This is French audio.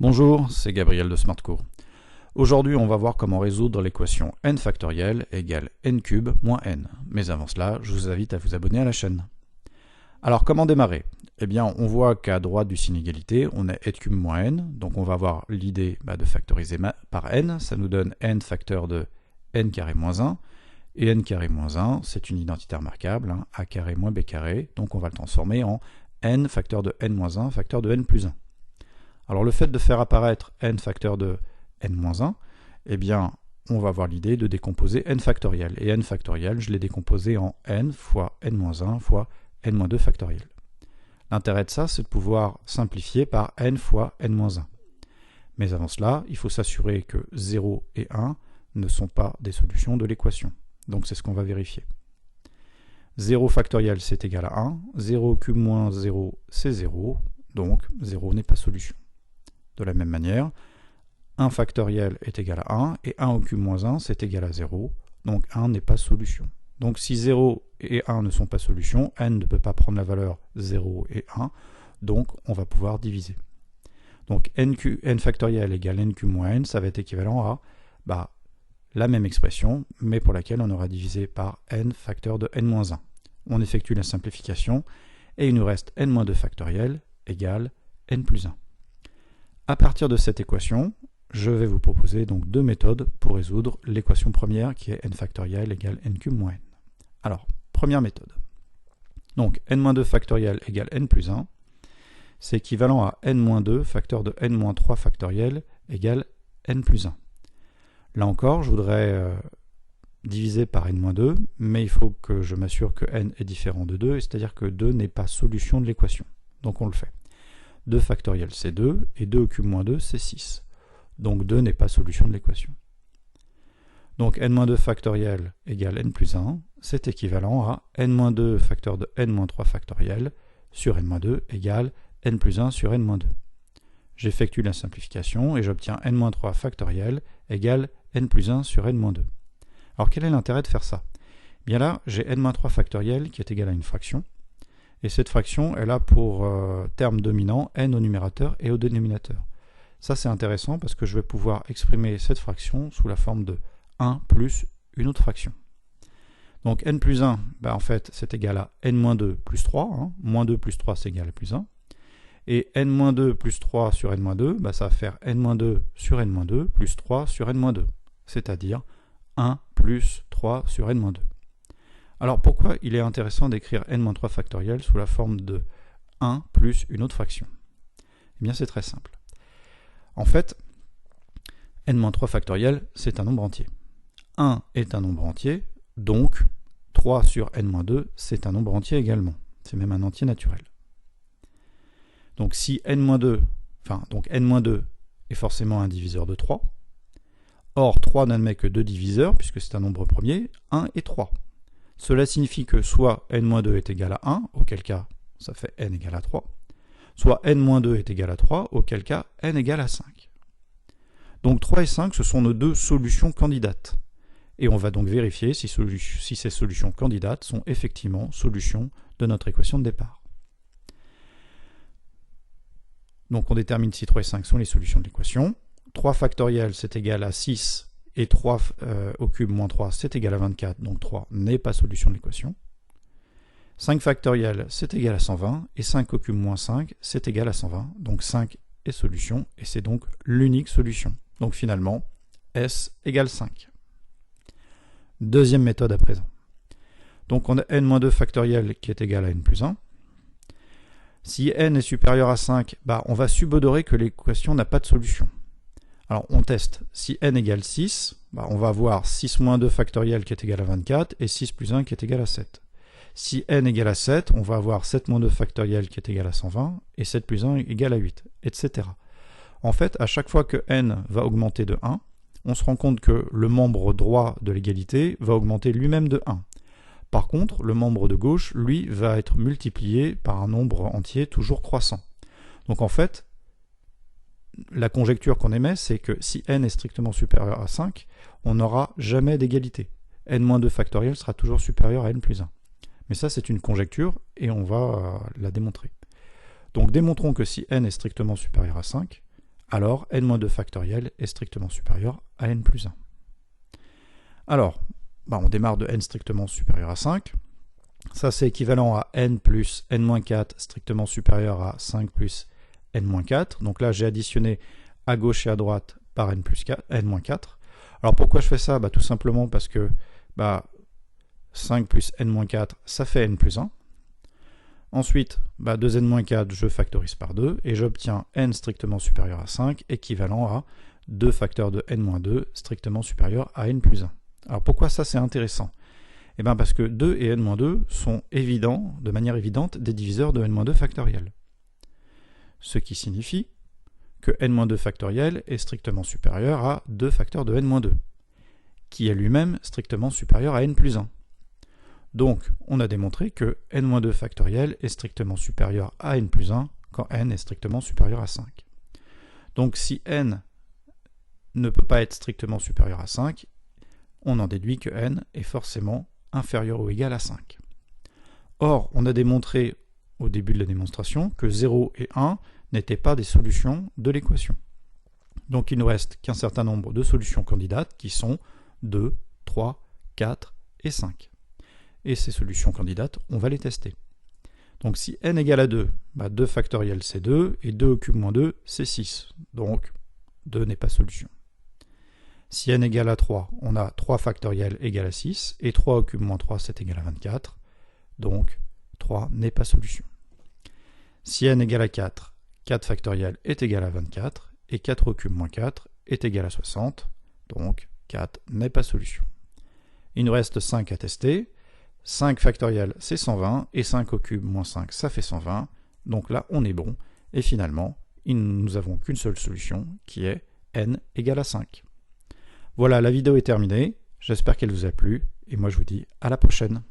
Bonjour, c'est Gabriel de SmartCours. Aujourd'hui, on va voir comment résoudre l'équation n factorielle égale n cube moins n. Mais avant cela, je vous invite à vous abonner à la chaîne. Alors, comment démarrer? Eh bien, on voit qu'à droite du signe égalité, on a n cube moins n. Donc, on va avoir l'idée de factoriser par n. Ça nous donne n facteur de n carré moins 1. Et n carré moins 1, c'est une identité remarquable, a carré moins b carré. Donc, on va le transformer en n facteur de n moins 1 facteur de n plus 1. Alors le fait de faire apparaître n facteur de n-1, eh bien, on va avoir l'idée de décomposer n factoriel. Et n factoriel, je l'ai décomposé en n fois n-1 fois n-2 factoriel. L'intérêt de ça, c'est de pouvoir simplifier par n fois n-1. Mais avant cela, il faut s'assurer que 0 et 1 ne sont pas des solutions de l'équation. Donc c'est ce qu'on va vérifier. 0 factoriel, c'est égal à 1. 0 cube moins 0, c'est 0. Donc 0 n'est pas solution. De la même manière, 1 factoriel est égal à 1, et 1 au cube moins 1, c'est égal à 0, donc 1 n'est pas solution. Donc si 0 et 1 ne sont pas solution, n ne peut pas prendre la valeur 0 et 1, donc on va pouvoir diviser. Donc n factoriel égale n cube moins n, ça va être équivalent à la même expression, mais pour laquelle on aura divisé par n facteur de n moins 1. On effectue la simplification, et il nous reste n-2 factoriel égale n plus 1. À partir de cette équation, je vais vous proposer donc deux méthodes pour résoudre l'équation première qui est n factoriel égale n cube moins n. Alors, première méthode. Donc n-2 factoriel égale n plus 1, c'est équivalent à n-2 facteur de n-3 factoriel égale n plus 1. Là encore, je voudrais diviser par n-2, mais il faut que je m'assure que n est différent de 2, c'est-à-dire que 2 n'est pas solution de l'équation. Donc on le fait. 2 factoriel c'est 2, et 2 au cube moins 2 c'est 6. Donc 2 n'est pas solution de l'équation. Donc n-2 factoriel égale n plus 1, c'est équivalent à n-2 facteur de n-3 factoriel sur n-2 égale n plus 1 sur n-2. J'effectue la simplification et j'obtiens n-3 factoriel égale n plus 1 sur n-2. Alors quel est l'intérêt de faire ça? Bien là, j'ai n-3 factoriel qui est égal à une fraction. Et cette fraction, elle a pour terme dominant n au numérateur et au dénominateur. Ça, c'est intéressant parce que je vais pouvoir exprimer cette fraction sous la forme de 1 plus une autre fraction. Donc n plus 1, en fait, c'est égal à n-2 plus 3. Moins 2 plus 3, c'est égal à plus 1. Et n-2 plus 3 sur n-2, ça va faire n-2 sur n-2 plus 3 sur n-2. C'est-à-dire 1 plus 3 sur n-2. Alors pourquoi il est intéressant d'écrire n-3 factoriel sous la forme de 1 plus une autre fraction? Eh bien c'est très simple. En fait, n-3 factoriel, c'est un nombre entier. 1 est un nombre entier, donc 3 sur n-2, c'est un nombre entier également. C'est même un entier naturel. Donc si n-2 est forcément un diviseur de 3, or 3 n'admet que deux diviseurs, puisque c'est un nombre premier, 1 et 3. Cela signifie que soit n-2 est égal à 1, auquel cas ça fait n égale à 3, soit n-2 est égal à 3, auquel cas n égale à 5. Donc 3 et 5, ce sont nos deux solutions candidates. Et on va donc vérifier si ces solutions candidates sont effectivement solutions de notre équation de départ. Donc on détermine si 3 et 5 sont les solutions de l'équation. 3 factoriel, c'est égal à 6. Et 3 au cube moins 3, c'est égal à 24, donc 3 n'est pas solution de l'équation. 5 factoriel, c'est égal à 120, et 5 au cube moins 5, c'est égal à 120, donc 5 est solution, et c'est donc l'unique solution. Donc finalement, S égale 5. Deuxième méthode à présent. Donc on a n-2 factoriel qui est égal à n plus 1. Si n est supérieur à 5, on va subodorer que l'équation n'a pas de solution. Alors on teste, si n égale 6, on va avoir 6 moins 2 factoriel qui est égal à 24 et 6 plus 1 qui est égal à 7. Si n égale à 7, on va avoir 7 moins 2 factoriel qui est égal à 120 et 7 plus 1 égale à 8, etc. En fait, à chaque fois que n va augmenter de 1, on se rend compte que le membre droit de l'égalité va augmenter lui-même de 1. Par contre, le membre de gauche, lui, va être multiplié par un nombre entier toujours croissant. Donc en fait, la conjecture qu'on émet, c'est que si n est strictement supérieur à 5, on n'aura jamais d'égalité. n-2 factoriel sera toujours supérieur à n plus 1. Mais ça, c'est une conjecture, et on va la démontrer. Donc démontrons que si n est strictement supérieur à 5, alors n-2 factoriel est strictement supérieur à n plus 1. Alors, on démarre de n strictement supérieur à 5. Ça, c'est équivalent à n plus n-4 strictement supérieur à 5 plus n-4. Donc là, j'ai additionné à gauche et à droite par n-4. Alors pourquoi je fais ça? Tout simplement parce que 5 plus n-4, ça fait n plus 1. Ensuite, 2n-4, je factorise par 2 et j'obtiens n strictement supérieur à 5, équivalent à 2 facteurs de n-2 strictement supérieur à n plus 1. Alors pourquoi ça c'est intéressant? Parce que 2 et n-2 sont évidents, de manière évidente, des diviseurs de n-2 factoriel. Ce qui signifie que n-2 factoriel est strictement supérieur à 2 facteurs de n-2, qui est lui-même strictement supérieur à n plus 1. Donc, on a démontré que n-2 factoriel est strictement supérieur à n plus 1 quand n est strictement supérieur à 5. Donc, si n ne peut pas être strictement supérieur à 5, on en déduit que n est forcément inférieur ou égal à 5. Or, on a démontré au début de la démonstration que 0 et 1 n'étaient pas des solutions de l'équation. Donc, il ne reste qu'un certain nombre de solutions candidates qui sont 2, 3, 4 et 5. Et ces solutions candidates, on va les tester. Donc si n égale à 2, 2 factoriel c'est 2, et 2 au cube moins 2 c'est 6. Donc 2 n'est pas solution. Si n égale à 3, on a 3 factoriel égale à 6, et 3 au cube moins 3 c'est égal à 24. Donc 3 n'est pas solution. Si n égale à 4, 4 factoriel est égal à 24, et 4 au cube moins 4 est égal à 60. Donc 4 n'est pas solution. Il nous reste 5 à tester. 5 factoriel, c'est 120, et 5 au cube moins 5, ça fait 120. Donc là, on est bon. Et finalement, nous n'avons qu'une seule solution, qui est n égale à 5. Voilà, la vidéo est terminée. J'espère qu'elle vous a plu, et moi je vous dis à la prochaine.